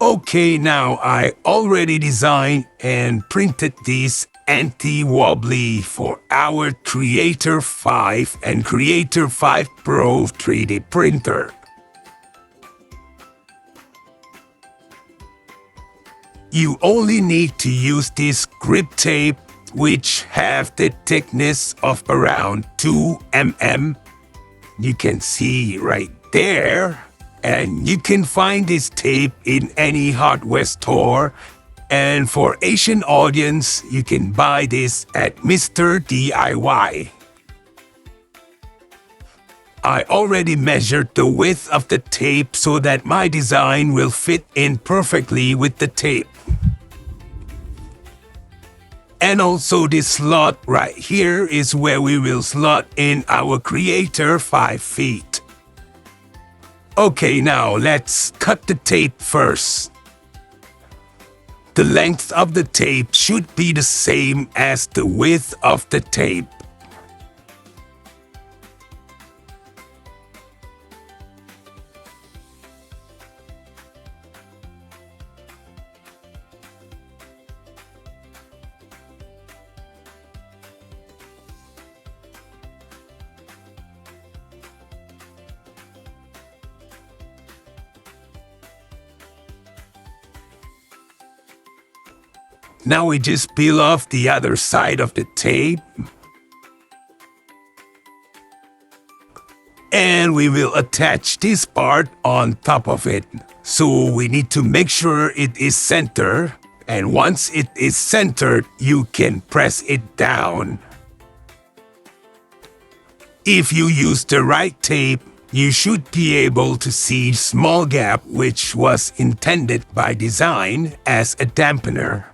Okay, now I already designed and printed this anti-wobbly for our Creator 5 and Creator 5 Pro 3D printer. You only need to use this grip tape, which have the thickness of around 2 mm. You can see right there. And you can find this tape in any hardware store. And for Asian audience, you can buy this at Mr. DIY. I already measured the width of the tape so that my design will fit in perfectly with the tape. And also this slot right here is where we will slot in our Creator 5 feet. Okay, now let's cut the tape first. The length of the tape should be the same as the width of the tape. Now we just peel off the other side of the tape. And we will attach this part on top of it. So we need to make sure it is centered. And once it is centered, you can press it down. If you use the right tape, you should be able to see small gap which was intended by design as a dampener.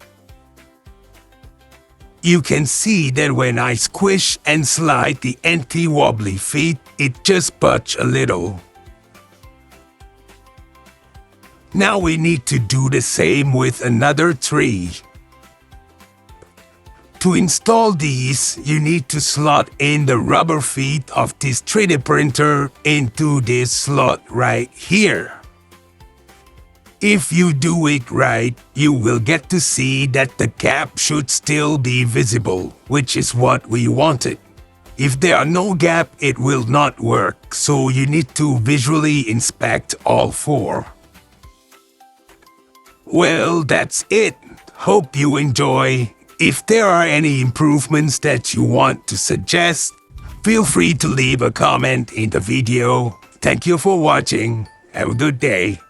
You can see that when I squish and slide the anti-wobbly feet, it just budges a little. Now we need to do the same with another 3. To install these, you need to slot in the rubber feet of this 3D printer into this slot right here. If you do it right, you will get to see that the gap should still be visible, which is what we wanted. If there are no gap, it will not work, so you need to visually inspect all 4. Well, that's it. Hope you enjoy. If there are any improvements that you want to suggest, feel free to leave a comment in the video. Thank you for watching. Have a good day.